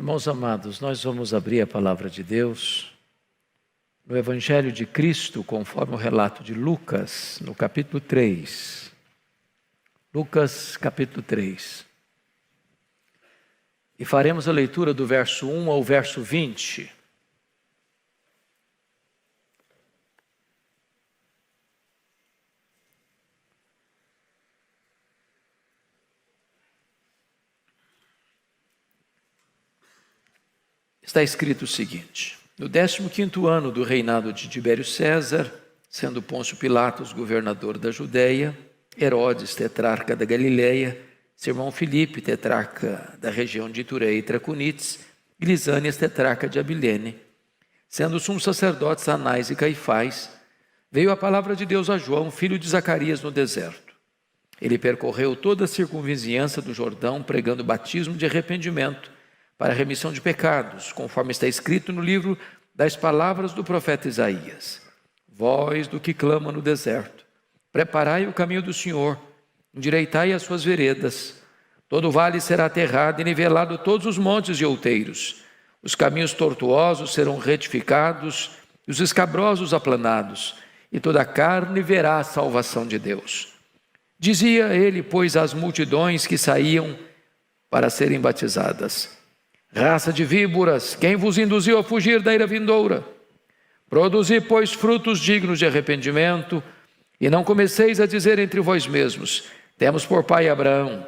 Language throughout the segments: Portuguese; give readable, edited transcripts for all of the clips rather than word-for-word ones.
Irmãos amados, nós vamos abrir a palavra de Deus no Evangelho de Cristo, conforme o relato de Lucas, no capítulo 3. Lucas, capítulo 3. E faremos a leitura do verso 1 ao verso 20. Está escrito o seguinte: no 15º ano do reinado de Tibério César, sendo Pôncio Pilatos governador da Judeia, Herodes, tetrarca da Galileia, seu irmão Filipe, tetrarca da região de Itureia e Traconites, e Lisânias, tetrarca de Abilene, sendo os sumos sacerdotes Anás e Caifás, veio a palavra de Deus a João, filho de Zacarias, no deserto. Ele percorreu toda a circunvizinhança do Jordão, pregando batismo de arrependimento para a remissão de pecados, conforme está escrito no livro das palavras do profeta Isaías. Voz do que clama no deserto: preparai o caminho do Senhor, endireitai as suas veredas. Todo o vale será aterrado e nivelado todos os montes e outeiros. Os caminhos tortuosos serão retificados e os escabrosos aplanados, e toda a carne verá a salvação de Deus. Dizia ele, pois, às multidões que saíam para serem batizadas: raça de víboras, quem vos induziu a fugir da ira vindoura? Produzi, pois, frutos dignos de arrependimento, e não comeceis a dizer entre vós mesmos: temos por pai Abraão.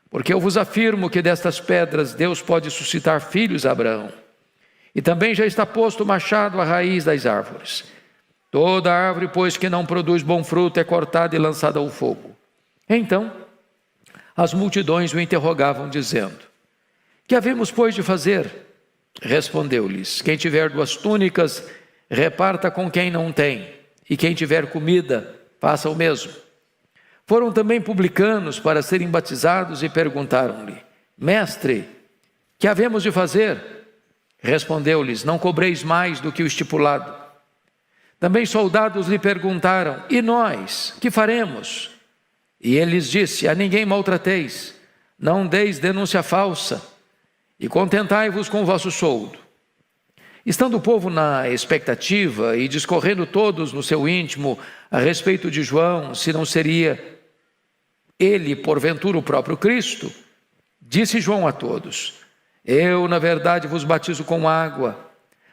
Porque eu vos afirmo que destas pedras Deus pode suscitar filhos a Abraão. E também já está posto o machado à raiz das árvores. Toda árvore, pois, que não produz bom fruto é cortada e lançada ao fogo. Então as multidões o interrogavam, dizendo: que havemos, pois, de fazer? Respondeu-lhes: quem tiver 2 túnicas, reparta com quem não tem, e quem tiver comida, faça o mesmo. Foram também publicanos para serem batizados e perguntaram-lhe: mestre, que havemos de fazer? Respondeu-lhes: não cobreis mais do que o estipulado. Também soldados lhe perguntaram: e nós, que faremos? E ele lhes disse: a ninguém maltrateis, não deis denúncia falsa, e contentai-vos com o vosso soldo. Estando o povo na expectativa e discorrendo todos no seu íntimo a respeito de João, se não seria ele, porventura, o próprio Cristo, disse João a todos: eu, na verdade, vos batizo com água,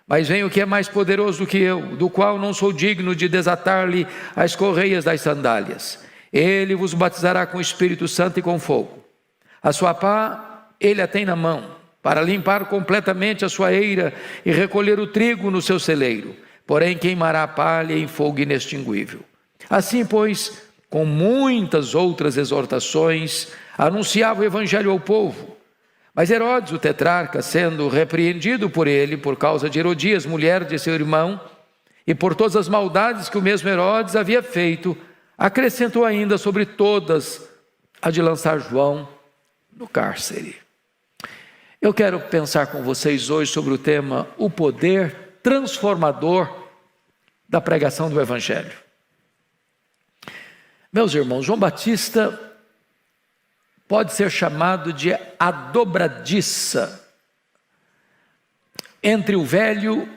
mas vem o que é mais poderoso do que eu, do qual não sou digno de desatar-lhe as correias das sandálias. Ele vos batizará com o Espírito Santo e com fogo. A sua pá ele a tem na mão, para limpar completamente a sua eira e recolher o trigo no seu celeiro, porém queimará a palha em fogo inextinguível. Assim, pois, com muitas outras exortações, anunciava o evangelho ao povo. Mas Herodes, o tetrarca, sendo repreendido por ele por causa de Herodias, mulher de seu irmão, e por todas as maldades que o mesmo Herodes havia feito, acrescentou ainda sobre todas a de lançar João no cárcere. Eu quero pensar com vocês hoje sobre o tema: o poder transformador da pregação do Evangelho. Meus irmãos, João Batista pode ser chamado de a dobradiça entre o Velho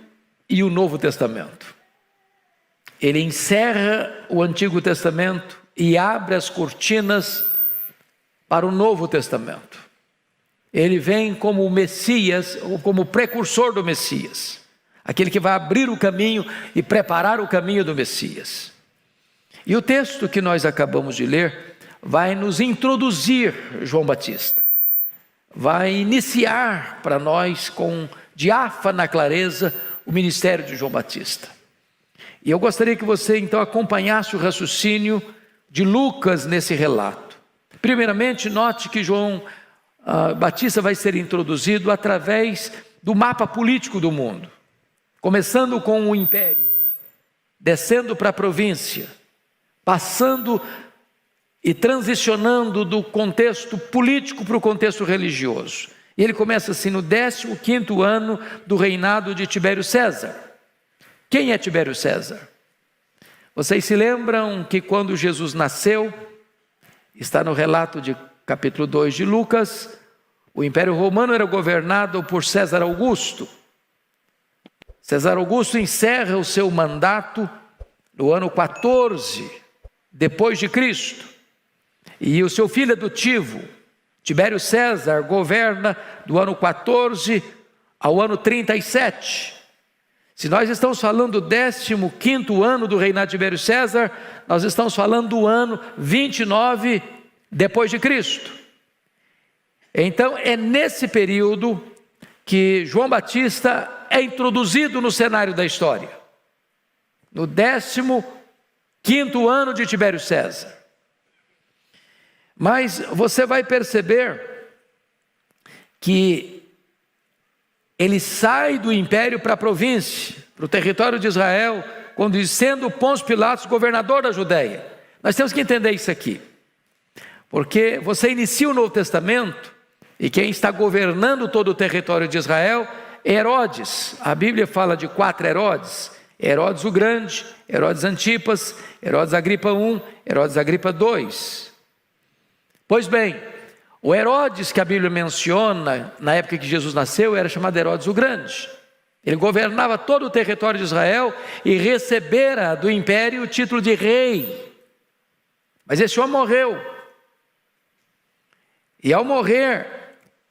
e o Novo Testamento. Ele encerra o Antigo Testamento e abre as cortinas para o Novo Testamento. Ele vem como o Messias, ou como o precursor do Messias, aquele que vai abrir o caminho e preparar o caminho do Messias. E o texto que nós acabamos de ler vai nos introduzir João Batista, vai iniciar para nós com diáfana clareza o ministério de João Batista. E eu gostaria que você então acompanhasse o raciocínio de Lucas nesse relato. Primeiramente, note que João Batista vai ser introduzido através do mapa político do mundo, começando com o império, descendo para a província, passando e transicionando do contexto político para o contexto religioso. E ele começa assim no 15º ano do reinado de Tibério César. Quem é Tibério César? Vocês se lembram que quando Jesus nasceu, está no relato de capítulo 2 de Lucas, O Império Romano era governado por César Augusto. César Augusto encerra o seu mandato no ano 14 depois de Cristo. E o seu filho adotivo, Tibério César, governa do ano 14 ao ano 37. Se nós estamos falando do 15º ano do reinado de Tibério César, nós estamos falando do ano 29 depois de Cristo. Então é nesse período que João Batista é introduzido no cenário da história. No 15º ano de Tibério César. Mas você vai perceber que ele sai do império para a província, para o território de Israel, quando sendo Pôncio Pilatos governador da Judéia. Nós temos que entender isso aqui, porque você inicia o Novo Testamento, e quem está governando todo o território de Israel é Herodes. A Bíblia fala de 4 Herodes: Herodes o Grande, Herodes Antipas, Herodes Agripa I, Herodes Agripa II. Pois bem, o Herodes que a Bíblia menciona na época que Jesus nasceu era chamado Herodes o Grande. Ele governava todo o território de Israel e recebera do império o título de rei. Mas esse homem morreu. E ao morrer,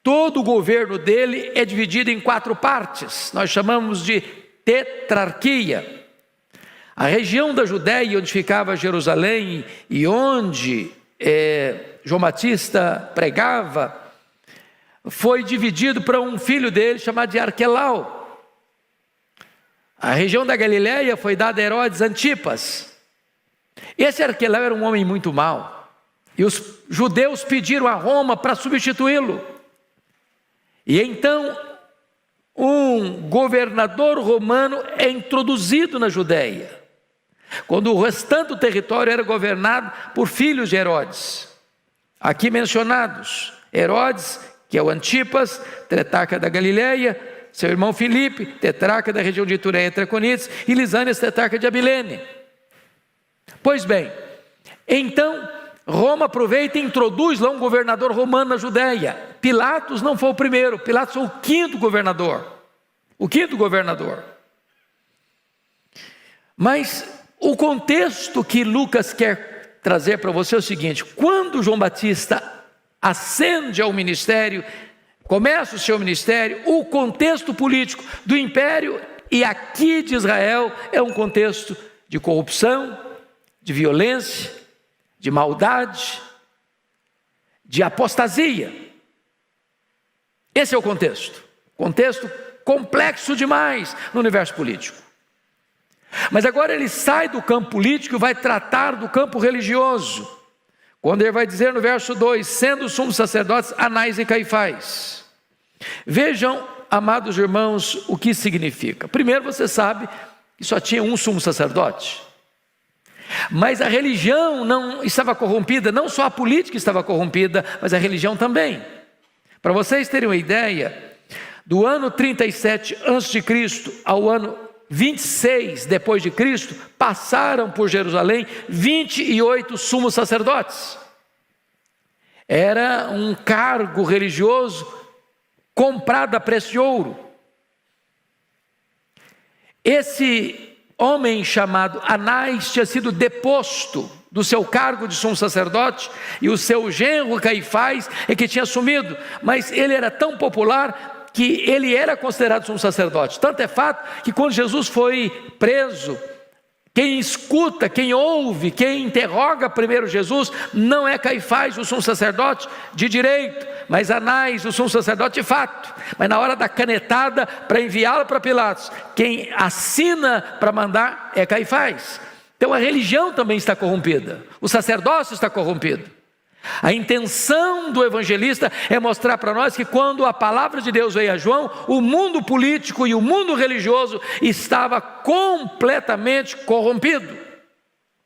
todo o governo dele é dividido em 4 partes. Nós chamamos de tetrarquia. A região da Judéia, onde ficava Jerusalém e onde João Batista pregava, foi dividido para um filho dele chamado de Arquelau. A região da Galileia foi dada a Herodes Antipas. Esse Arquelau era um homem muito mau, e os judeus pediram a Roma para substituí-lo. E então um governador romano é introduzido na Judéia, quando o restante do território era governado por filhos de Herodes. Aqui mencionados: Herodes, que é o Antipas, tetrarca da Galileia; seu irmão Filipe, tetrarca da região de Itureia e Traconites; e Lisânias, tetrarca de Abilene. Pois bem, então Roma aproveita e introduz lá um governador romano na Judéia. Pilatos não foi o primeiro, Pilatos foi o 5º governador. O 5º governador. Mas o contexto que Lucas quer trazer para você é o seguinte: quando João Batista ascende ao ministério, começa o seu ministério, o contexto político do império e aqui de Israel é um contexto de corrupção, de violência, de maldade, de apostasia. Esse é o contexto complexo demais no universo político. Mas agora ele sai do campo político e vai tratar do campo religioso, quando ele vai dizer no verso 2: sendo sumos sacerdotes Anás e Caifás. Vejam, amados irmãos, o que significa. Primeiro, você sabe que só tinha um sumo sacerdote, mas a religião não estava corrompida. Não só a política estava corrompida, mas a religião também. Para vocês terem uma ideia, do ano 37 a.C. ao ano 26 depois de Cristo, passaram por Jerusalém 28 sumos sacerdotes. Era um cargo religioso comprado a preço de ouro. Esse homem chamado Anás tinha sido deposto do seu cargo de sumo sacerdote, e o seu genro Caifás é que tinha assumido, mas ele era tão popular que ele era considerado sumo sacerdote. Tanto é fato que quando Jesus foi preso, quem escuta, quem ouve, quem interroga primeiro Jesus, não é Caifás, o sumo sacerdote de direito, mas Anás, o sumo sacerdote de fato. Mas na hora da canetada para enviá-lo para Pilatos, quem assina para mandar é Caifás. Então a religião também está corrompida, o sacerdócio está corrompido. A intenção do evangelista é mostrar para nós que quando a palavra de Deus veio a João, o mundo político e o mundo religioso estava completamente corrompido.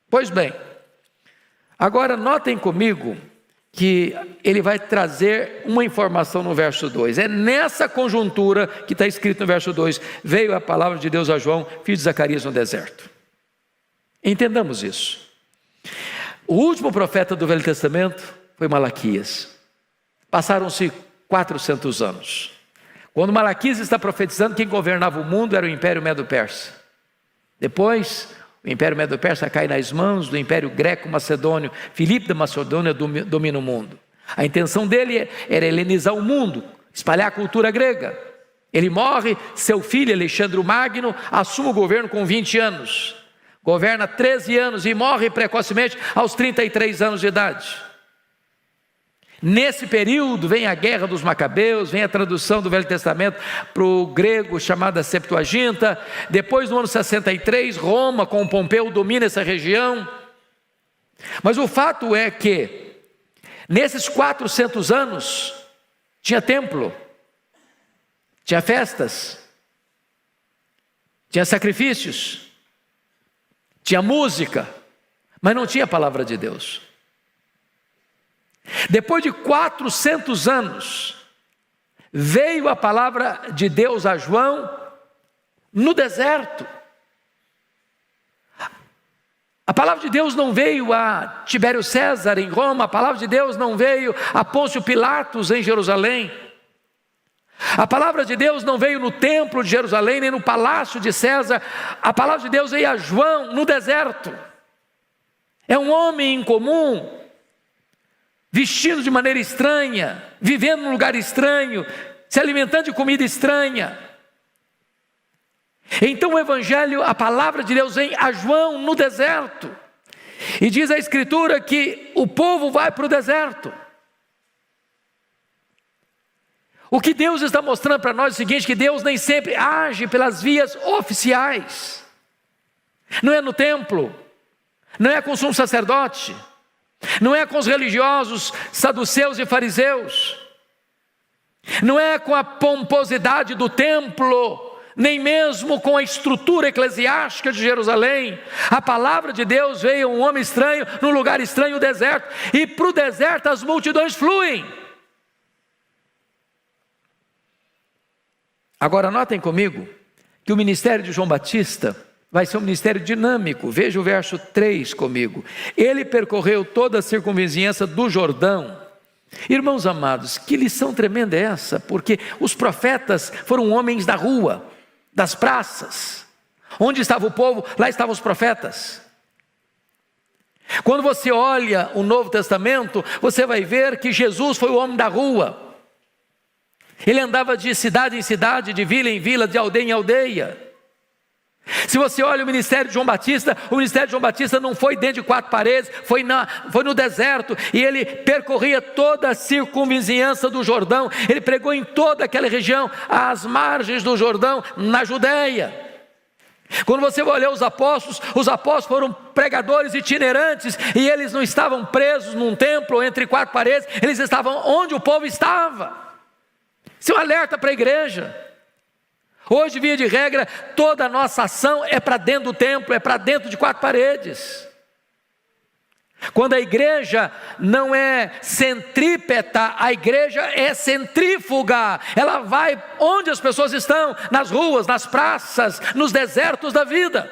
Pois bem, agora notem comigo que ele vai trazer uma informação no verso 2. É nessa conjuntura que está escrito no verso 2: veio a palavra de Deus a João, filho de Zacarias, no deserto. Entendamos isso. O último profeta do Velho Testamento foi Malaquias. Passaram-se 400 anos. Quando Malaquias está profetizando, quem governava o mundo era o Império Medo-Persa. Depois, o Império Medo-Persa cai nas mãos do Império Greco-Macedônio. Filipe da Macedônia domina o mundo. A intenção dele era helenizar o mundo, espalhar a cultura grega. Ele morre, seu filho Alexandre o Magno assume o governo com 20 anos. Governa 13 anos e morre precocemente aos 33 anos de idade. Nesse período vem a Guerra dos Macabeus, vem a tradução do Velho Testamento para o grego chamada Septuaginta. Depois, no ano 63, Roma com Pompeu domina essa região. Mas o fato é que nesses 400 anos tinha templo, tinha festas, tinha sacrifícios, tinha música, mas não tinha a palavra de Deus. Depois de 400 anos, veio a palavra de Deus a João no deserto. A palavra de Deus não veio a Tibério César em Roma, a palavra de Deus não veio a Pôncio Pilatos em Jerusalém. A palavra de Deus não veio no templo de Jerusalém, nem no palácio de César. A palavra de Deus veio a João no deserto. É um homem incomum, vestido de maneira estranha, vivendo num lugar estranho, se alimentando de comida estranha. Então o Evangelho, a palavra de Deus vem a João no deserto. E diz a Escritura que o povo vai para o deserto. O que Deus está mostrando para nós é o seguinte, que Deus nem sempre age pelas vias oficiais. Não é no templo, não é com o sumo sacerdote, não é com os religiosos saduceus e fariseus, não é com a pomposidade do templo, nem mesmo com a estrutura eclesiástica de Jerusalém. A palavra de Deus veio a um homem estranho, num lugar estranho, o deserto, e para o deserto as multidões fluem. Agora notem comigo que o ministério de João Batista vai ser um ministério dinâmico. Veja o verso 3 comigo. Ele percorreu toda a circunvizinhança do Jordão. Irmãos amados, que lição tremenda é essa? Porque os profetas foram homens da rua, das praças. Onde estava o povo, lá estavam os profetas. Quando você olha o Novo Testamento, você vai ver que Jesus foi o homem da rua. Ele andava de cidade em cidade, de vila em vila, de aldeia em aldeia. Se você olha o ministério de João Batista, o ministério de João Batista não foi dentro de 4 paredes, foi no deserto, e ele percorria toda a circunvizinhança do Jordão. Ele pregou em toda aquela região, às margens do Jordão, na Judéia. Quando você vai olhar os apóstolos foram pregadores itinerantes, e eles não estavam presos num templo entre 4 paredes, eles estavam onde o povo estava. Isso é um alerta para a igreja. Hoje, via de regra, toda a nossa ação é para dentro do templo, é para dentro de 4 paredes. Quando a igreja não é centrípeta, a igreja é centrífuga. Ela vai onde as pessoas estão, nas ruas, nas praças, nos desertos da vida.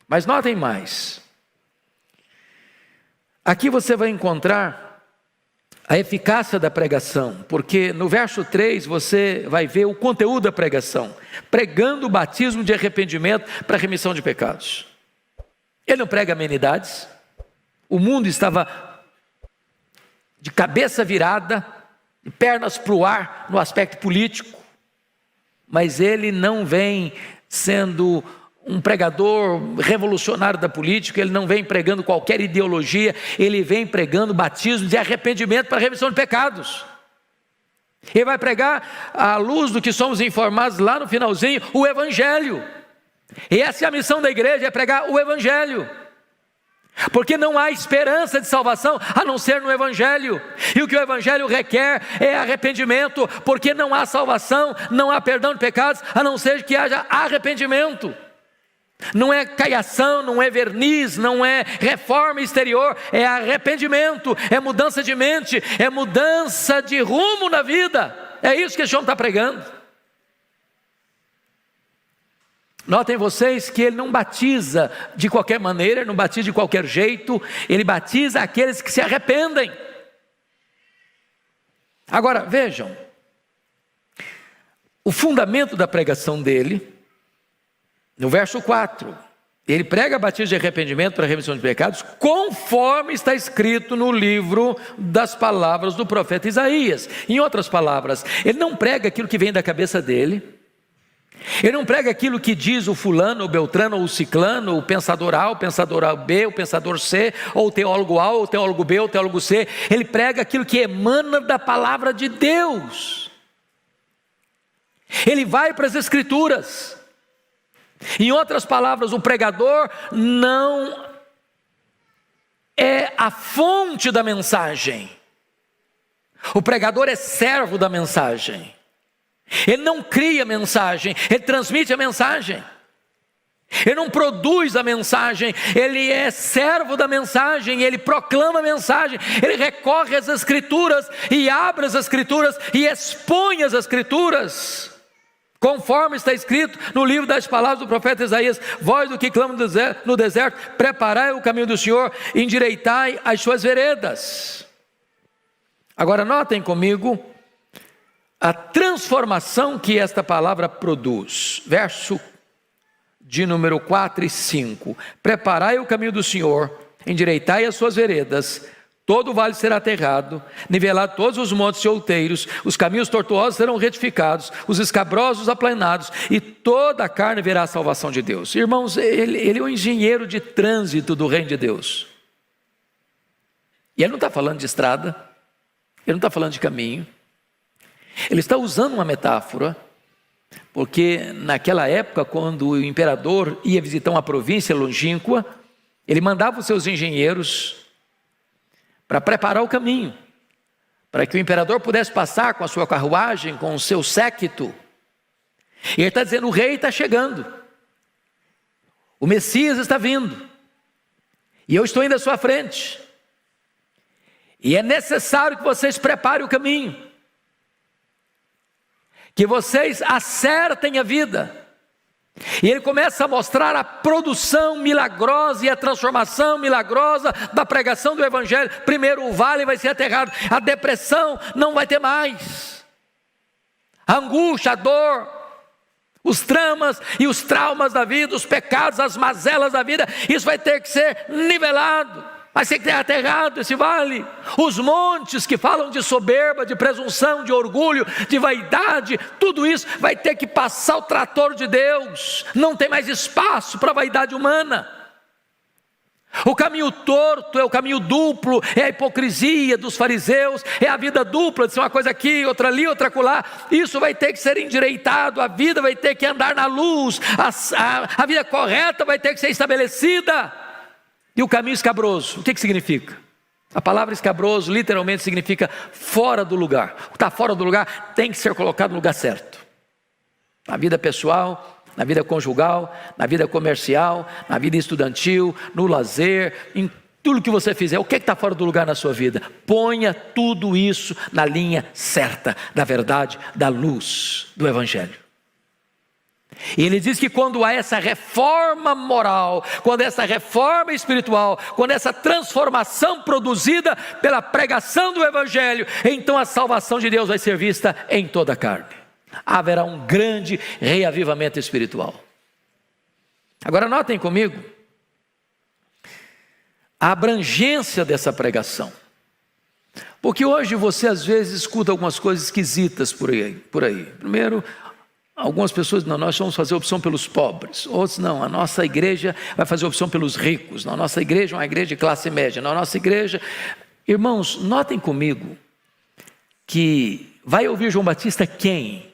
Mas notem mais. Aqui você vai encontrar a eficácia da pregação, porque no verso 3 você vai ver o conteúdo da pregação, pregando o batismo de arrependimento para remissão de pecados. Ele não prega amenidades, o mundo estava de cabeça virada, de pernas para o ar no aspecto político, mas ele não vem sendo um pregador revolucionário da política, ele não vem pregando qualquer ideologia, ele vem pregando batismo de arrependimento para remissão de pecados. Ele vai pregar, à luz do que somos informados lá no finalzinho, o Evangelho. E essa é a missão da igreja, é pregar o Evangelho. Porque não há esperança de salvação a não ser no Evangelho. E o que o Evangelho requer é arrependimento, porque não há salvação, não há perdão de pecados, a não ser que haja arrependimento. Não é caiação, não é verniz, não é reforma exterior, é arrependimento, é mudança de mente, é mudança de rumo na vida. É isso que João está pregando. Notem vocês que ele não batiza de qualquer maneira, ele não batiza de qualquer jeito, ele batiza aqueles que se arrependem. Agora, vejam, o fundamento da pregação dele, no verso 4, ele prega batismo de arrependimento para a remissão de pecados, conforme está escrito no livro das palavras do profeta Isaías. Em outras palavras, ele não prega aquilo que vem da cabeça dele, ele não prega aquilo que diz o fulano, o beltrano, ou o ciclano, o pensador A, o pensador B, o pensador C, ou o teólogo A, ou o teólogo B, ou o teólogo C. Ele prega aquilo que emana da palavra de Deus. Ele vai para as Escrituras. Em outras palavras, o pregador não é a fonte da mensagem. O pregador é servo da mensagem. Ele não cria mensagem, ele transmite a mensagem. Ele não produz a mensagem, ele é servo da mensagem, ele proclama a mensagem, ele recorre às Escrituras e abre as Escrituras e expõe as Escrituras. Conforme está escrito no livro das palavras do profeta Isaías: vós do que clama no deserto, preparai o caminho do Senhor, endireitai as suas veredas. Agora notem comigo a transformação que esta palavra produz. Verso de número 4 e 5. Preparai o caminho do Senhor, endireitai as suas veredas, todo o vale será aterrado, nivelado todos os montes e outeiros, os caminhos tortuosos serão retificados, os escabrosos aplanados, e toda a carne verá a salvação de Deus. Irmãos, ele é o engenheiro de trânsito do reino de Deus. E ele não está falando de estrada, ele não está falando de caminho. Ele está usando uma metáfora, porque naquela época, quando o imperador ia visitar uma província longínqua, ele mandava os seus engenheiros para preparar o caminho, para que o imperador pudesse passar com a sua carruagem, com o seu séquito. E ele está dizendo: o rei está chegando, o Messias está vindo, e eu estou indo à sua frente, e é necessário que vocês preparem o caminho, que vocês acertem a vida. E ele começa a mostrar a produção milagrosa e a transformação milagrosa da pregação do Evangelho. Primeiro, o vale vai ser aterrado, a depressão não vai ter mais, a angústia, a dor, os dramas e os traumas da vida, os pecados, as mazelas da vida, isso vai ter que ser nivelado. Vai ser que ter aterrado esse vale. Os montes que falam de soberba, de presunção, de orgulho, de vaidade, tudo isso vai ter que passar o trator de Deus. Não tem mais espaço para a vaidade humana. O caminho torto é o caminho duplo, é a hipocrisia dos fariseus, é a vida dupla, de ser uma coisa aqui, outra ali, outra acolá. Isso vai ter que ser endireitado, a vida vai ter que andar na luz, a vida correta vai ter que ser estabelecida. E o caminho escabroso, o que significa? A palavra escabroso literalmente significa fora do lugar. O que está fora do lugar tem que ser colocado no lugar certo. Na vida pessoal, na vida conjugal, na vida comercial, na vida estudantil, no lazer, em tudo que você fizer. O que está fora do lugar na sua vida? Ponha tudo isso na linha certa, da verdade, da luz do Evangelho. E ele diz que quando há essa reforma moral, quando essa reforma espiritual, quando essa transformação produzida pela pregação do Evangelho, então a salvação de Deus vai ser vista em toda a carne. Haverá um grande reavivamento espiritual. Agora notem comigo a abrangência dessa pregação. Porque hoje você às vezes escuta algumas coisas esquisitas por aí. Primeiro, algumas pessoas: não, nós vamos fazer opção pelos pobres. Outros: não, a nossa igreja vai fazer opção pelos ricos. A nossa igreja é uma igreja de classe média. Na nossa igreja... Irmãos, notem comigo que vai ouvir João Batista quem?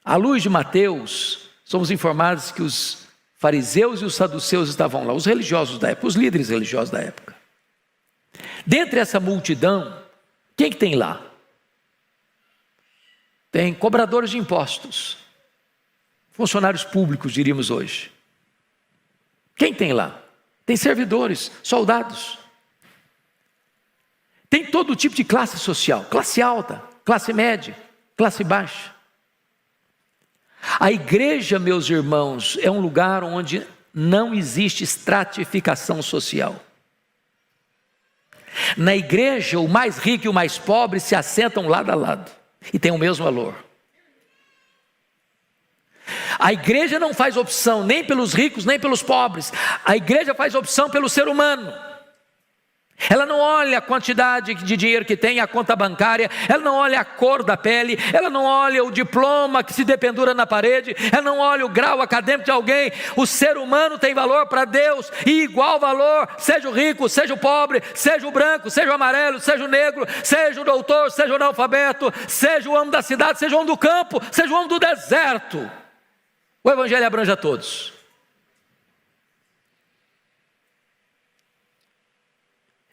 À luz de Mateus, somos informados que os fariseus e os saduceus estavam lá, os religiosos da época, os líderes religiosos da época. Dentre essa multidão, quem que tem lá? Tem cobradores de impostos, funcionários públicos, diríamos hoje. Quem tem lá? Tem servidores, soldados. Tem todo tipo de classe social, classe alta, classe média, classe baixa. A igreja, meus irmãos, é um lugar onde não existe estratificação social. Na igreja, o mais rico e o mais pobre se assentam lado a lado e têm o mesmo valor. A igreja não faz opção nem pelos ricos nem pelos pobres. A igreja faz opção pelo ser humano. Ela não olha a quantidade de dinheiro que tem, a conta bancária, ela não olha a cor da pele, ela não olha o diploma que se dependura na parede, ela não olha o grau acadêmico de alguém. O ser humano tem valor para Deus, e igual valor, seja o rico, seja o pobre, seja o branco, seja o amarelo, seja o negro, seja o doutor, seja o analfabeto, seja o homem da cidade, seja o homem do campo, seja o homem do deserto. O evangelho abrange a todos.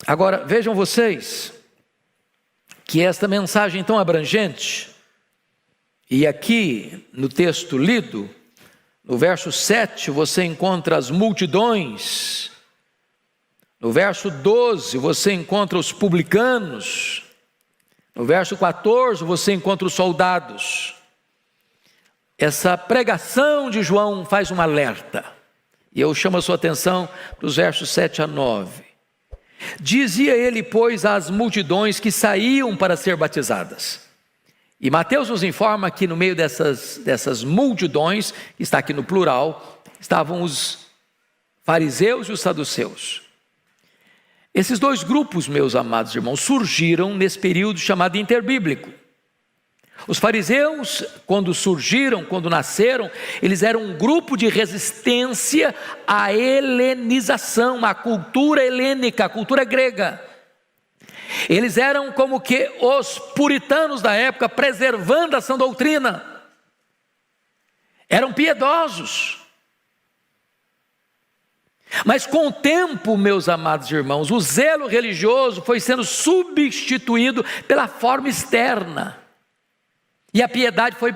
Agora, vejam vocês, que esta mensagem tão abrangente, e aqui no texto lido, no verso 7 você encontra as multidões, no verso 12 você encontra os publicanos, no verso 14 você encontra os soldados. Essa pregação de João faz um alerta, e eu chamo a sua atenção para os versos 7 a 9. Dizia ele, pois, às multidões que saíam para ser batizadas. E Mateus nos informa que no meio dessas multidões, que está aqui no plural, estavam os fariseus e os saduceus. Esses dois grupos, meus amados irmãos, surgiram nesse período chamado interbíblico. Os fariseus, quando surgiram, quando nasceram, eles eram um grupo de resistência à helenização, à cultura helênica, à cultura grega. Eles eram como que os puritanos da época, preservando a sã doutrina. Eram piedosos. Mas com o tempo, meus amados irmãos, o zelo religioso foi sendo substituído pela forma externa. E a piedade foi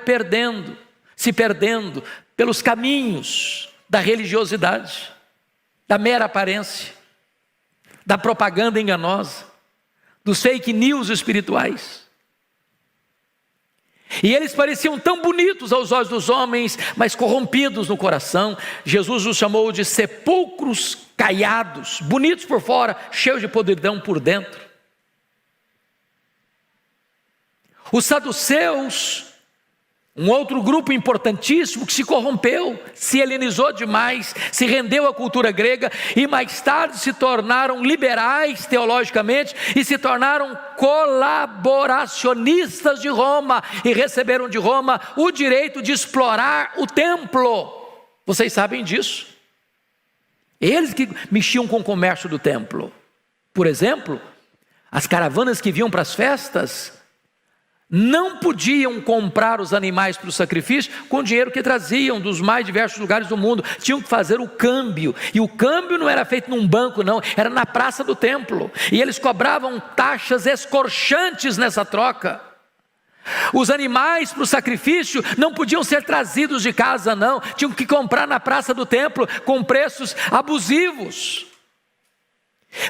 se perdendo pelos caminhos da religiosidade, da mera aparência, da propaganda enganosa, dos fake news espirituais. E eles pareciam tão bonitos aos olhos dos homens, mas corrompidos no coração. Jesus os chamou de sepulcros caiados, bonitos por fora, cheios de podridão por dentro. Os saduceus, um outro grupo importantíssimo que se corrompeu, se helenizou demais, se rendeu à cultura grega e mais tarde se tornaram liberais teologicamente e se tornaram colaboracionistas de Roma e receberam de Roma o direito de explorar o templo. Vocês sabem disso? Eles que mexiam com o comércio do templo. Por exemplo, as caravanas que vinham para as festas não podiam comprar os animais para o sacrifício com o dinheiro que traziam dos mais diversos lugares do mundo. Tinham que fazer o câmbio, e o câmbio não era feito num banco não, era na praça do templo, e eles cobravam taxas escorchantes nessa troca. Os animais para o sacrifício não podiam ser trazidos de casa não, tinham que comprar na praça do templo com preços abusivos.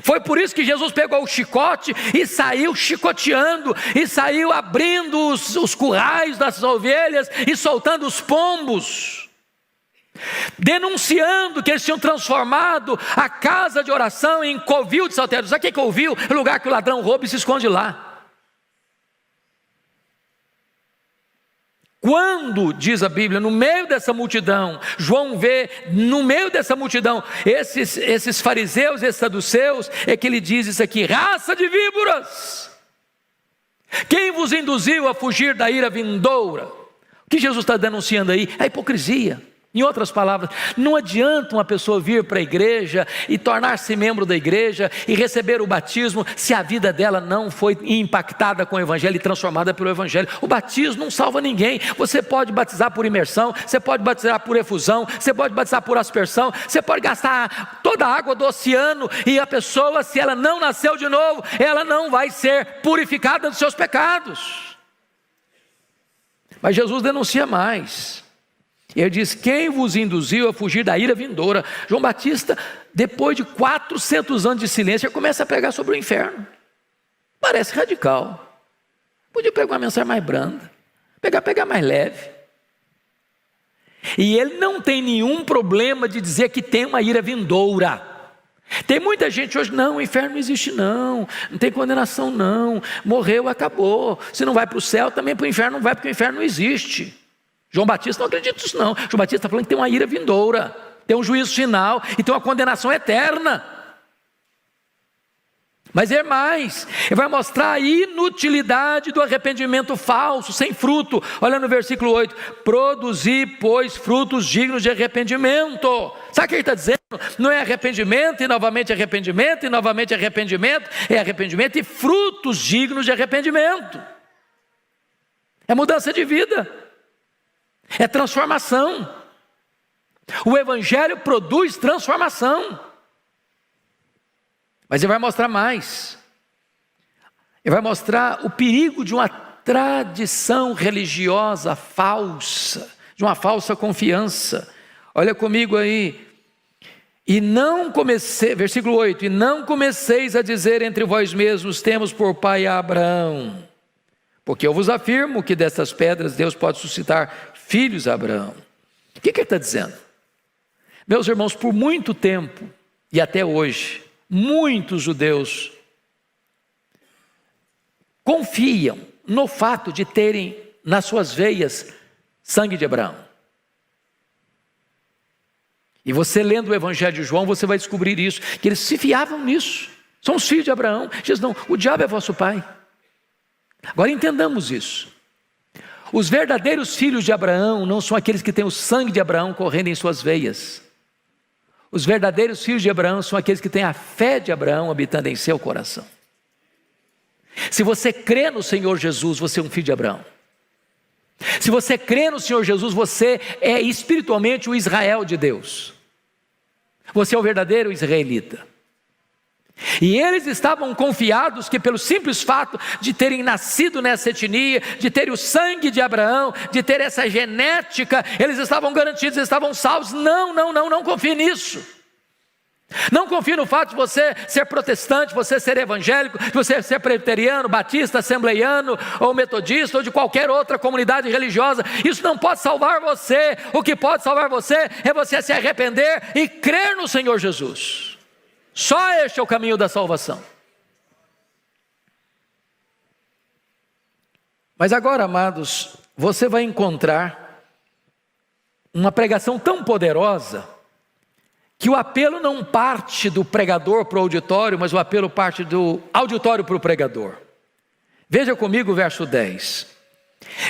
Foi por isso que Jesus pegou o chicote e saiu chicoteando, e saiu abrindo os currais das ovelhas e soltando os pombos, denunciando que eles tinham transformado a casa de oração em covil de salteiros. Sabe o que é covil? É o lugar que o ladrão rouba e se esconde lá. Quando, diz a Bíblia, no meio dessa multidão, João vê, no meio dessa multidão, esses fariseus, esses saduceus, é que ele diz isso aqui: raça de víboras, quem vos induziu a fugir da ira vindoura? O que Jesus está denunciando aí? A hipocrisia. Em outras palavras, não adianta uma pessoa vir para a igreja e tornar-se membro da igreja e receber o batismo se a vida dela não foi impactada com o evangelho e transformada pelo evangelho. O batismo não salva ninguém. Você pode batizar por imersão, você pode batizar por efusão, você pode batizar por aspersão, você pode gastar toda a água do oceano, e a pessoa, se ela não nasceu de novo, ela não vai ser purificada dos seus pecados. Mas Jesus denuncia mais. Ele diz: quem vos induziu a fugir da ira vindoura? João Batista, depois de 400 anos de silêncio, ele começa a pregar sobre o inferno. Parece radical. Podia pegar uma mensagem mais branda, pegar mais leve. E ele não tem nenhum problema de dizer que tem uma ira vindoura. Tem muita gente hoje, não, o inferno não existe não tem condenação não, morreu, acabou. Se não vai para o céu, também para o inferno não vai, porque o inferno não existe. João Batista não acredita nisso não. João Batista está falando que tem uma ira vindoura, tem um juízo final e tem uma condenação eterna. Mas é mais, ele vai mostrar a inutilidade do arrependimento falso, sem fruto. Olha no versículo 8: produzir, pois, frutos dignos de arrependimento. Sabe o que ele está dizendo? Não é arrependimento e novamente arrependimento e novamente arrependimento, é arrependimento e frutos dignos de arrependimento. É mudança de vida, é transformação. O Evangelho produz transformação. Mas ele vai mostrar mais. Ele vai mostrar o perigo de uma tradição religiosa falsa, de uma falsa confiança. Olha comigo aí. E não comecei, versículo 8: e não comeceis a dizer entre vós mesmos, temos por pai a Abraão, porque eu vos afirmo que destas pedras Deus pode suscitar filhos a Abraão. O que ele está dizendo? Meus irmãos, por muito tempo e até hoje, muitos judeus confiam no fato de terem nas suas veias sangue de Abraão. E você lendo o Evangelho de João, você vai descobrir isso, que eles se fiavam nisso. Somos filhos de Abraão. Jesus, não, o diabo é vosso pai. Agora entendamos isso. Os verdadeiros filhos de Abraão não são aqueles que têm o sangue de Abraão correndo em suas veias. Os verdadeiros filhos de Abraão são aqueles que têm a fé de Abraão habitando em seu coração. Se você crê no Senhor Jesus, você é um filho de Abraão. Se você crê no Senhor Jesus, você é espiritualmente o Israel de Deus. Você é o verdadeiro israelita. E eles estavam confiados que pelo simples fato de terem nascido nessa etnia, de terem o sangue de Abraão, de ter essa genética, eles estavam garantidos, eles estavam salvos. Não confie nisso. Não confie no fato de você ser protestante, você ser evangélico, de você ser presbiteriano, batista, assembleiano, ou metodista, ou de qualquer outra comunidade religiosa. Isso não pode salvar você. O que pode salvar você é você se arrepender e crer no Senhor Jesus. Só este é o caminho da salvação. Mas agora, amados, você vai encontrar uma pregação tão poderosa que o apelo não parte do pregador para o auditório, mas o apelo parte do auditório para o pregador. Veja comigo o verso 10.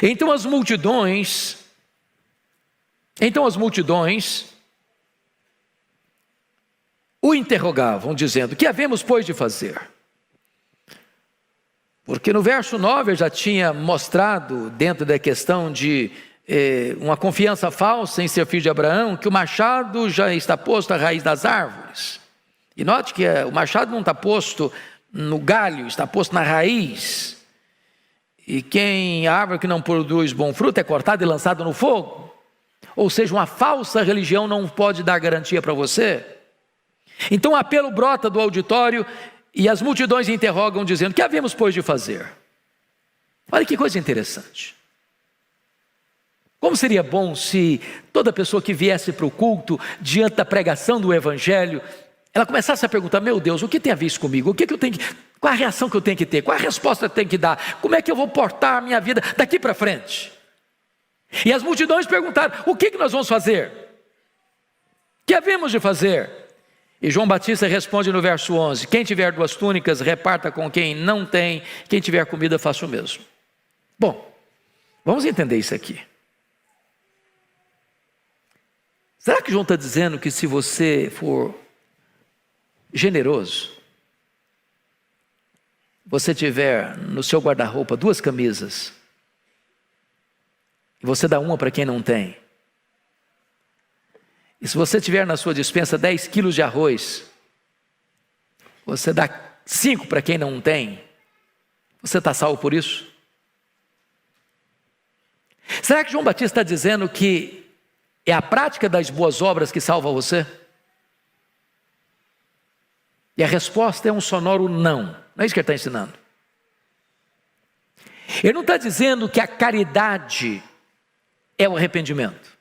Então as multidões o interrogavam, dizendo: que havemos, pois, de fazer? Porque no verso 9 eu já tinha mostrado, dentro da questão de uma confiança falsa em ser filho de Abraão, que o machado já está posto à raiz das árvores. E note que o machado não está posto no galho, está posto na raiz. E a árvore que não produz bom fruto é cortada e lançada no fogo. Ou seja, uma falsa religião não pode dar garantia para você. Então o apelo brota do auditório e as multidões interrogam, dizendo: que havemos, pois, de fazer? Olha que coisa interessante. Como seria bom se toda pessoa que viesse para o culto, diante da pregação do Evangelho, ela começasse a perguntar: meu Deus, o que tem a ver isso comigo? O que eu tenho que, qual a reação que eu tenho que ter? Qual a resposta que eu tenho que dar? Como é que eu vou portar a minha vida daqui para frente? E as multidões perguntaram: o que nós vamos fazer? O que havemos de fazer? E João Batista responde no verso 11: quem tiver 2 túnicas, reparta com quem não tem. Quem tiver comida, faça o mesmo. Bom, vamos entender isso aqui. Será que João está dizendo que se você for generoso, você tiver no seu guarda-roupa 2 camisas, e você dá uma para quem não tem, e se você tiver na sua despensa 10 quilos de arroz, você dá 5 para quem não tem, você está salvo por isso? Será que João Batista está dizendo que é a prática das boas obras que salva você? E a resposta é um sonoro não. Não é isso que ele está ensinando. Ele não está dizendo que a caridade é o arrependimento.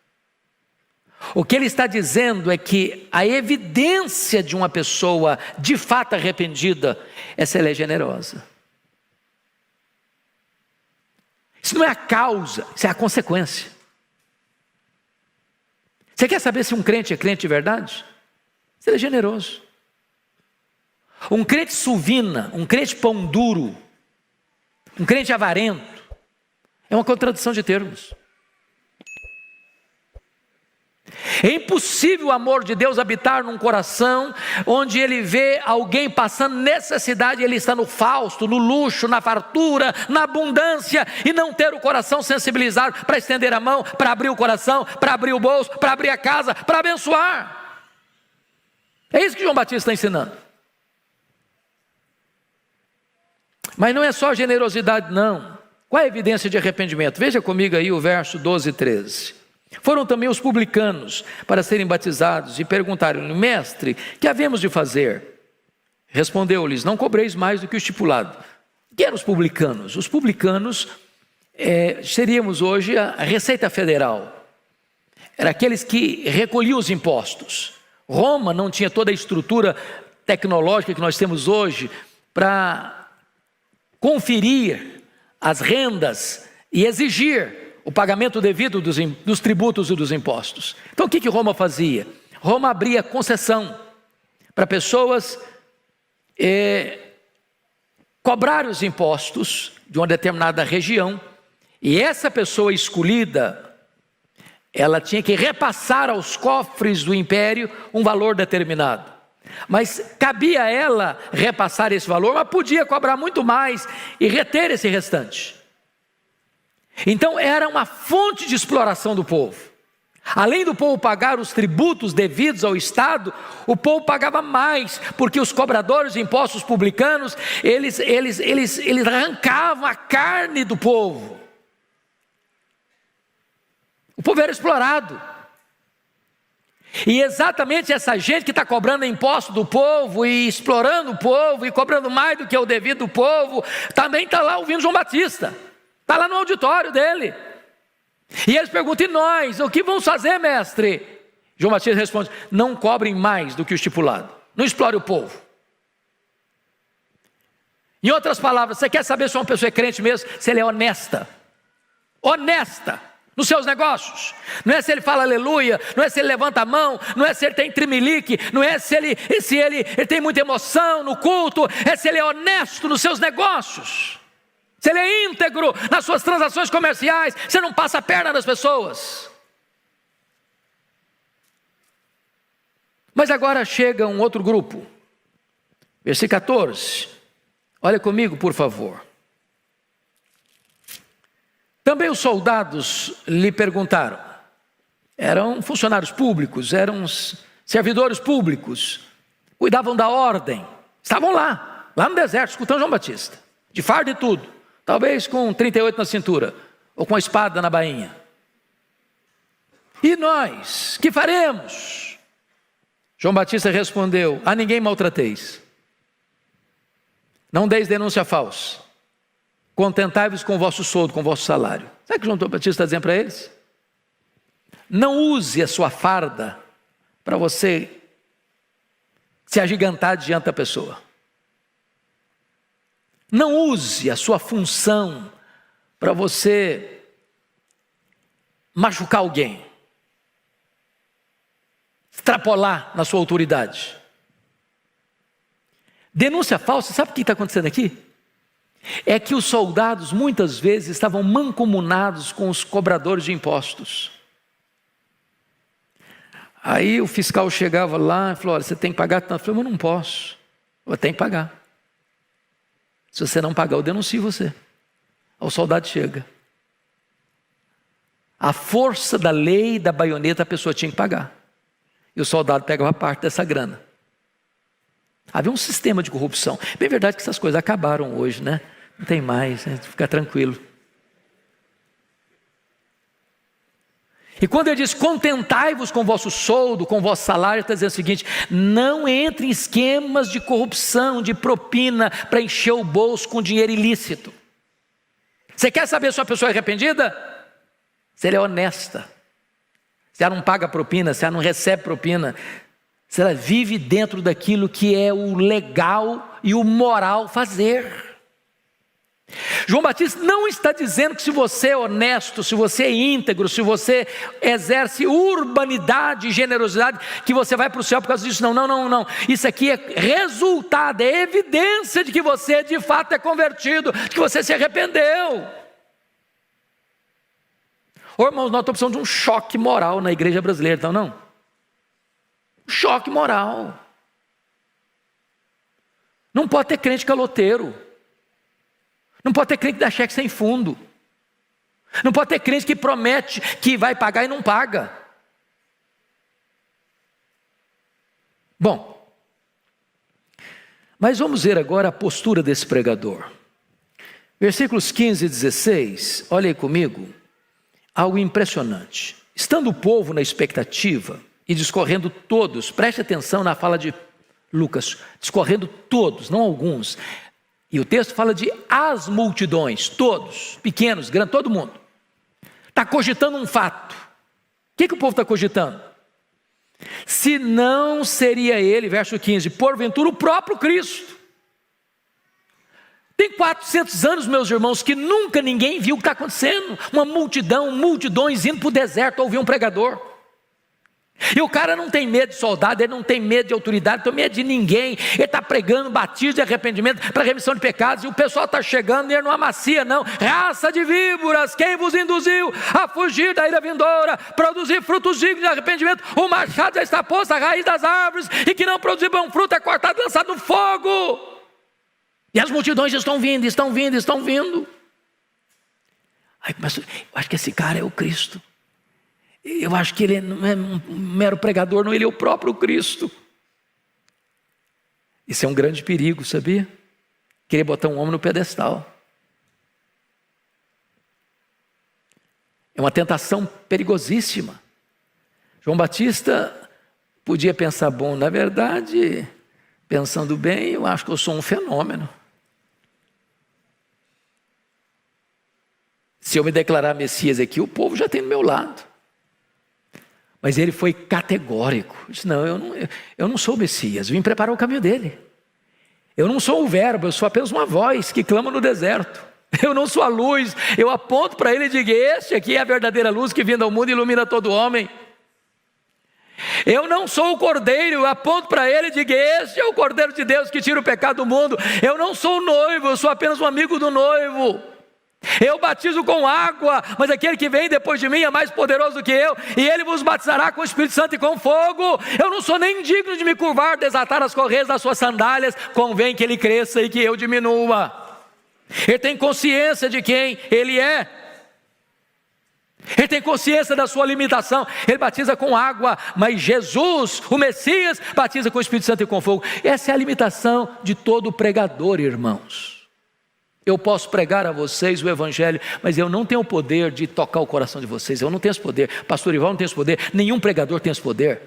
O que ele está dizendo é que a evidência de uma pessoa de fato arrependida é se ela é generosa. Isso não é a causa, isso é a consequência. Você quer saber se um crente é crente de verdade? Se ele é generoso. Um crente suvina, um crente pão duro, um crente avarento, é uma contradição de termos. É impossível o amor de Deus habitar num coração onde ele vê alguém passando necessidade, ele está no fausto, no luxo, na fartura, na abundância, e não ter o coração sensibilizado para estender a mão, para abrir o coração, para abrir o bolso, para abrir a casa, para abençoar. É isso que João Batista está ensinando. Mas não é só generosidade, não. Qual é a evidência de arrependimento? Veja comigo aí o verso 12 e 13. Foram também os publicanos para serem batizados e perguntaram-lhe: mestre, que havemos de fazer? Respondeu-lhes: não cobreis mais do que o estipulado. Quem eram os publicanos? Os publicanos seríamos hoje a Receita Federal. Eram aqueles que recolhiam os impostos. Roma não tinha toda a estrutura tecnológica que nós temos hoje para conferir as rendas e exigir o pagamento devido dos tributos e dos impostos. Então o que Roma fazia? Roma abria concessão para pessoas cobrar os impostos de uma determinada região, e essa pessoa escolhida, ela tinha que repassar aos cofres do império um valor determinado. Mas cabia a ela repassar esse valor, mas podia cobrar muito mais e reter esse restante. Então era uma fonte de exploração do povo. Além do povo pagar os tributos devidos ao Estado, o povo pagava mais, porque os cobradores de impostos publicanos, eles arrancavam a carne do povo. O povo era explorado. E exatamente essa gente que está cobrando imposto do povo e explorando o povo e cobrando mais do que é o devido do povo, também está lá ouvindo João Batista. Está lá no auditório dele. E eles perguntam: e nós, o que vamos fazer, mestre? João Batista responde: não cobrem mais do que o estipulado. Não explore o povo. Em outras palavras, você quer saber se uma pessoa é crente mesmo? Se ela é honesta. Honesta nos seus negócios. Não é se ele fala aleluia, não é se ele levanta a mão, não é se ele tem trimelique, não é se ele tem muita emoção no culto, é se ele é honesto nos seus negócios. Se ele é íntegro nas suas transações comerciais, você não passa a perna nas pessoas. Mas agora chega um outro grupo. Versículo 14. Olha comigo, por favor. Também os soldados lhe perguntaram. Eram funcionários públicos, eram servidores públicos, cuidavam da ordem. Estavam lá no deserto, escutando João Batista, de fardo e tudo. Talvez com 38 na cintura, ou com a espada na bainha. E nós, que faremos? João Batista respondeu: a ninguém maltrateis. Não deis denúncia falsa. Contentai-vos com o vosso soldo, com o vosso salário. Sabe o que João Batista está dizendo para eles? Não use a sua farda para você se agigantar diante da pessoa. Não use a sua função para você machucar alguém, extrapolar na sua autoridade. Denúncia falsa, sabe o que está acontecendo aqui? É que os soldados muitas vezes estavam mancomunados com os cobradores de impostos. Aí o fiscal chegava lá e falou: olha, você tem que pagar tanto. Eu falei: mas não posso. Eu tenho que pagar. Se você não pagar, eu denuncio você. O soldado chega. A força da lei da baioneta a pessoa tinha que pagar. E o soldado pegava parte dessa grana. Havia um sistema de corrupção. Bem verdade que essas coisas acabaram hoje, né? Não tem mais, né? Fica tranquilo. E quando ele diz: contentai-vos com o vosso soldo, com o vosso salário, está dizendo o seguinte: não entre em esquemas de corrupção, de propina, para encher o bolso com dinheiro ilícito. Você quer saber se uma pessoa é arrependida? Se ela é honesta, se ela não paga propina, se ela não recebe propina, se ela vive dentro daquilo que é o legal e o moral fazer. João Batista não está dizendo que se você é honesto, se você é íntegro, se você exerce urbanidade e generosidade, que você vai para o céu por causa disso. Não. Isso aqui é resultado, é evidência de que você de fato é convertido, de que você se arrependeu. Ô irmãos, nós estamos precisando de um choque moral na igreja brasileira, então não? Um choque moral. Não pode ter crente caloteiro. Não pode ter crente que dá cheque sem fundo. Não pode ter crente que promete que vai pagar e não paga. Bom, mas vamos ver agora a postura desse pregador. Versículos 15 e 16, olha aí comigo, algo impressionante. Estando o povo na expectativa e discorrendo todos, preste atenção na fala de Lucas, discorrendo todos, não alguns. E o texto fala de as multidões, todos, pequenos, grandes, todo mundo. Está cogitando um fato. O que o povo está cogitando? Se não seria ele, verso 15, porventura o próprio Cristo. Tem 400 anos, meus irmãos, que nunca ninguém viu o que está acontecendo. Uma multidão, multidões indo para o deserto ouvir um pregador. E o cara não tem medo de soldado, ele não tem medo de autoridade, não tem medo de ninguém. Ele está pregando batismo de arrependimento para remissão de pecados. E o pessoal está chegando e ele não amacia não. Raça de víboras, quem vos induziu a fugir da ira vindoura, produzir frutos dignos de arrependimento? O machado já está posto à raiz das árvores, e que não produzir bom fruto é cortado e lançado no fogo. E as multidões estão vindo. Aí, mas eu acho que esse cara é o Cristo. Eu acho que ele não é um mero pregador, não, ele é o próprio Cristo. Isso é um grande perigo, sabia? Querer botar um homem no pedestal. É uma tentação perigosíssima. João Batista podia pensar, bom, na verdade, pensando bem, eu acho que eu sou um fenômeno. Se eu me declarar Messias aqui, o povo já tem do meu lado. Mas ele foi categórico. Disse, não, eu não sou o Messias, vim preparar o caminho dele. Eu não sou o verbo, eu sou apenas uma voz que clama no deserto. Eu não sou a luz, eu aponto para ele e digo, este aqui é a verdadeira luz que vindo ao mundo ilumina todo homem. Eu não sou o cordeiro, eu aponto para ele e digo, este é o cordeiro de Deus que tira o pecado do mundo. Eu não sou o noivo, eu sou apenas um amigo do noivo. Eu batizo com água, mas aquele que vem depois de mim é mais poderoso do que eu, e ele vos batizará com o Espírito Santo e com fogo. Eu não sou nem digno de me curvar, desatar as correias das suas sandálias. Convém que ele cresça e que eu diminua. Ele tem consciência de quem ele é. Ele tem consciência da sua limitação. Ele batiza com água, mas Jesus, o Messias, batiza com o Espírito Santo e com fogo. Essa é a limitação de todo pregador, irmãos. Eu posso pregar a vocês o Evangelho, mas eu não tenho o poder de tocar o coração de vocês. Eu não tenho esse poder. Pastor Ival não tem esse poder. Nenhum pregador tem esse poder.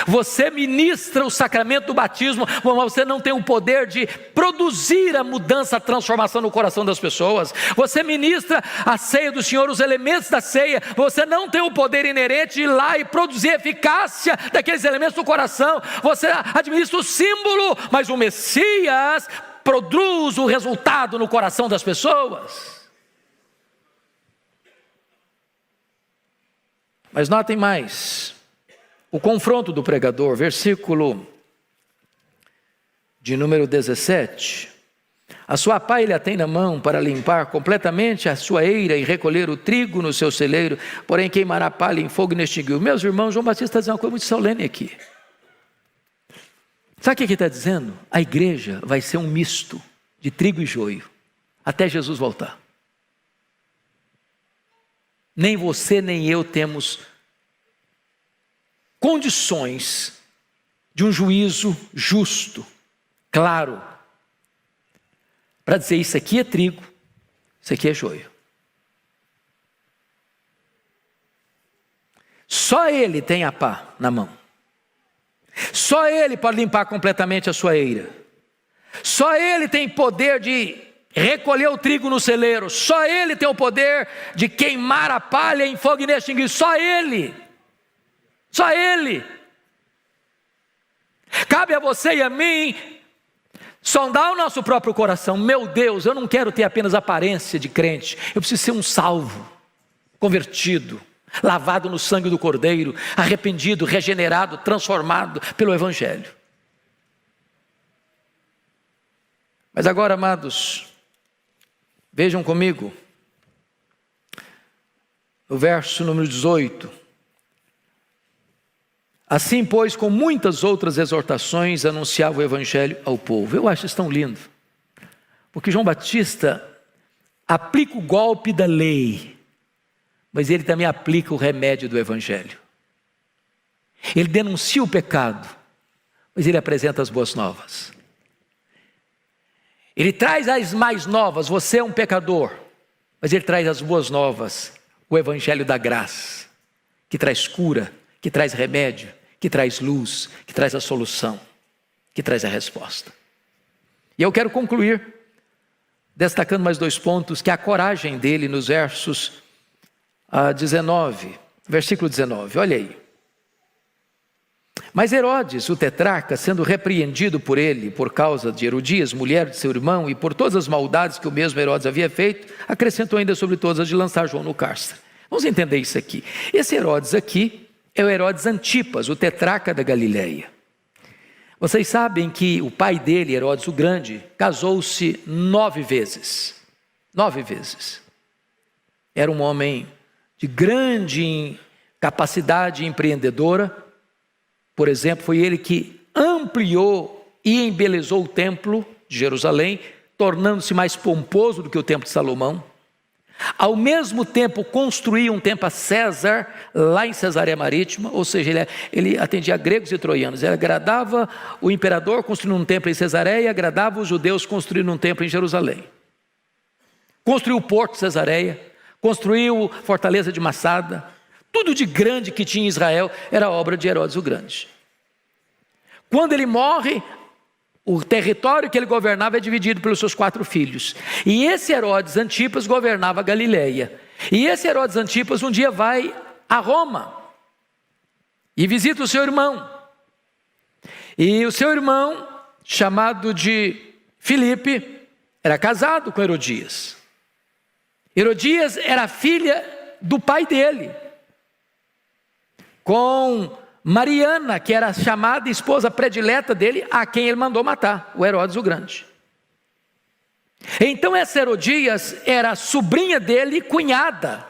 Você ministra o sacramento do batismo, mas você não tem o poder de produzir a mudança, a transformação no coração das pessoas. Você ministra a ceia do Senhor, os elementos da ceia. Você não tem o poder inerente de ir lá e produzir eficácia daqueles elementos no coração. Você administra o símbolo, mas o Messias produz o resultado no coração das pessoas. Mas notem mais o confronto do pregador, versículo de número 17. A sua pá ele a tem na mão para limpar completamente a sua eira e recolher o trigo no seu celeiro, porém queimará a palha em fogo inextinguível. Meus irmãos, João Batista está dizendo uma coisa muito solene aqui. Sabe o que ele está dizendo? A igreja vai ser um misto de trigo e joio, até Jesus voltar. Nem você nem eu temos condições de um juízo justo, claro, para dizer isso aqui é trigo, isso aqui é joio. Só ele tem a pá na mão. Só ele pode limpar completamente a sua eira. Só ele tem poder de recolher o trigo no celeiro. Só ele tem o poder de queimar a palha em fogo inextinguível. Só ele. Só Ele. Cabe a você e a mim sondar o nosso próprio coração. Meu Deus, eu não quero ter apenas aparência de crente. Eu preciso ser um salvo, convertido, lavado no sangue do Cordeiro, arrependido, regenerado, transformado pelo Evangelho. Mas agora, amados, vejam comigo, no verso número 18. Assim, pois, com muitas outras exortações, anunciava o Evangelho ao povo. Eu acho isso tão lindo, porque João Batista aplica o golpe da lei, mas ele também aplica o remédio do Evangelho. Ele denuncia o pecado, mas ele apresenta as boas novas. Ele traz as mais novas, você é um pecador, mas ele traz as boas novas, o Evangelho da graça, que traz cura, que traz remédio, que traz luz, que traz a solução, que traz a resposta. E eu quero concluir destacando mais 2 pontos, que é a coragem dele nos versos 19, versículo 19, olha aí. Mas Herodes, o tetrarca, sendo repreendido por ele, por causa de Herodias, mulher de seu irmão, e por todas as maldades que o mesmo Herodes havia feito, acrescentou ainda sobre todas as de lançar João no cárcere. Vamos entender isso aqui. Esse Herodes aqui é o Herodes Antipas, o tetrarca da Galileia. Vocês sabem que o pai dele, Herodes o Grande, casou-se 9 vezes. 9 vezes. Era um homem de grande capacidade empreendedora. Por exemplo, foi ele que ampliou e embelezou o templo de Jerusalém, tornando-se mais pomposo do que o templo de Salomão. Ao mesmo tempo construía um templo a César, lá em Cesareia Marítima, ou seja, ele atendia gregos e troianos. Ele agradava o imperador construindo um templo em Cesareia, e agradava os judeus construindo um templo em Jerusalém. Construiu o porto de Cesareia, construiu fortaleza de Massada. Tudo de grande que tinha em Israel era obra de Herodes o Grande. Quando ele morre, o território que ele governava é dividido pelos seus 4 filhos. E esse Herodes Antipas governava a Galileia. E esse Herodes Antipas um dia vai a Roma e visita o seu irmão. E o seu irmão, chamado de Filipe, era casado com Herodias. Herodias era filha do pai dele, com Mariana, que era a chamada esposa predileta dele, a quem ele mandou matar, o Herodes o Grande. Então essa Herodias era sobrinha dele e cunhada.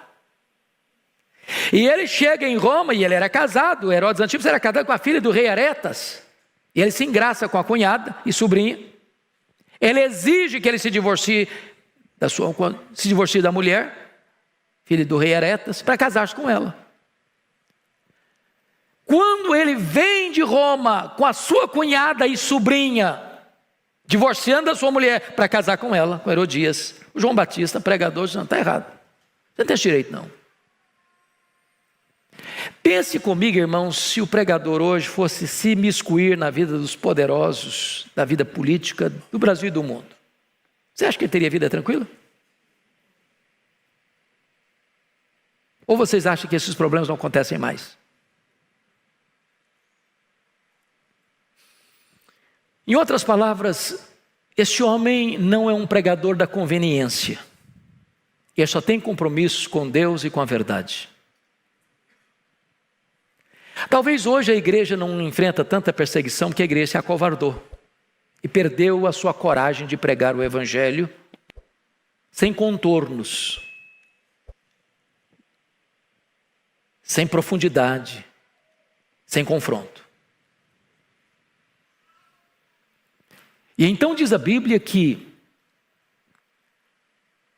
E ele chega em Roma, e ele era casado, o Herodes Antipas era casado com a filha do rei Aretas. E ele se engraça com a cunhada e sobrinha. Ele exige que ele se divorcie da mulher, filha do rei Aretas, para casar-se com ela. Quando ele vem de Roma com a sua cunhada e sobrinha, divorciando da sua mulher para casar com ela, com Herodias, o João Batista, pregador, diz: não, está errado, você não tem esse direito não. Pense comigo, irmãos, se o pregador hoje fosse se imiscuir na vida dos poderosos, da vida política do Brasil e do mundo. Você acha que ele teria vida tranquila? Ou vocês acham que esses problemas não acontecem mais? Em outras palavras, este homem não é um pregador da conveniência. Ele só tem compromissos com Deus e com a verdade. Talvez hoje a igreja não enfrenta tanta perseguição porque a igreja se acovardou e perdeu a sua coragem de pregar o Evangelho sem contornos, sem profundidade, sem confronto. E então diz a Bíblia que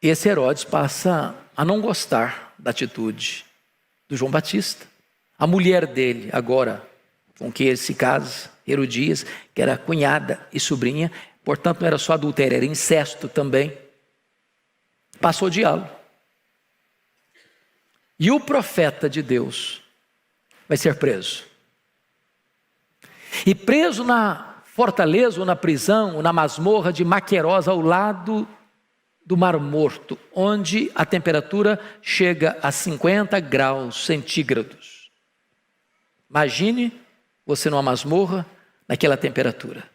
esse Herodes passa a não gostar da atitude do João Batista. A mulher dele, agora, com quem ele se casa, Herodias, que era cunhada e sobrinha, portanto não era só adultério, era incesto também, passou de odiá-lo. E o profeta de Deus vai ser preso. E preso na fortaleza ou na prisão, ou na masmorra de Maquerosa, ao lado do Mar Morto, onde a temperatura chega a 50 graus centígrados. Imagine você numa masmorra, naquela temperatura.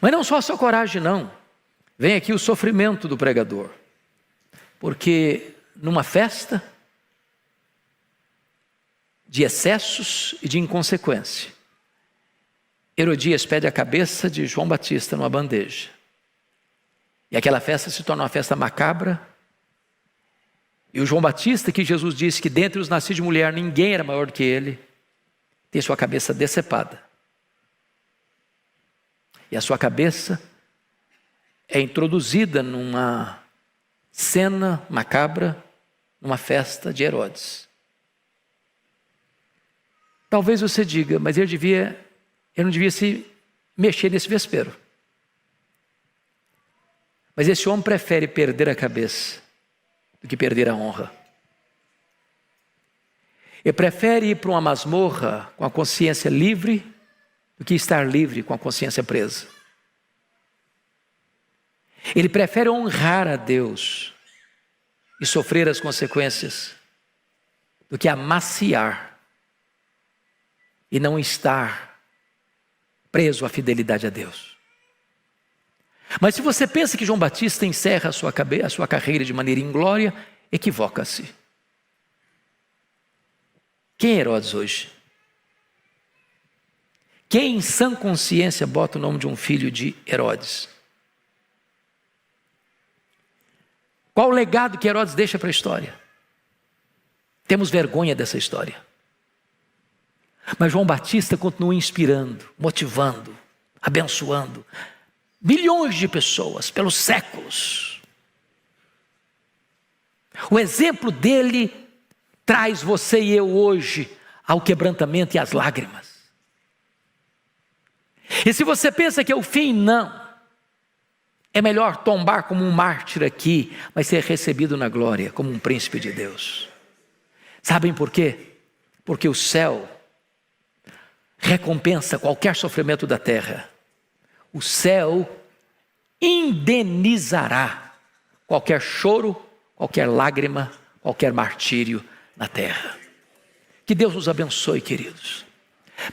Mas não só a sua coragem, não. Vem aqui o sofrimento do pregador. Porque numa festa de excessos e de inconsequência, Herodias pede a cabeça de João Batista numa bandeja. E aquela festa se torna uma festa macabra. E o João Batista, que Jesus disse que dentre os nascidos de mulher ninguém era maior do que ele, tem sua cabeça decepada. E a sua cabeça é introduzida numa cena macabra, numa festa de Herodes. Talvez você diga, mas ele não devia se mexer nesse vespeiro. Mas esse homem prefere perder a cabeça do que perder a honra. Ele prefere ir para uma masmorra com a consciência livre do que estar livre com a consciência presa. Ele prefere honrar a Deus e sofrer as consequências do que amaciar e não estar preso à fidelidade a Deus. Mas se você pensa que João Batista encerra a sua carreira de maneira inglória, equivoca-se. Quem é Herodes hoje? Quem em sã consciência bota o nome de um filho de Herodes? Qual o legado que Herodes deixa para a história? Temos vergonha dessa história. Mas João Batista continua inspirando, motivando, abençoando milhões de pessoas pelos séculos. O exemplo dele traz você e eu hoje ao quebrantamento e às lágrimas. E se você pensa que é o fim, não. É melhor tombar como um mártir aqui, mas ser recebido na glória como um príncipe de Deus. Sabem por quê? Porque o céu recompensa qualquer sofrimento da terra. O céu indenizará qualquer choro, qualquer lágrima, qualquer martírio na terra. Que Deus nos abençoe, queridos,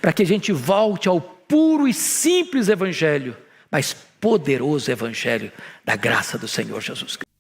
para que a gente volte ao puro e simples evangelho, mas poderoso evangelho da graça do Senhor Jesus Cristo.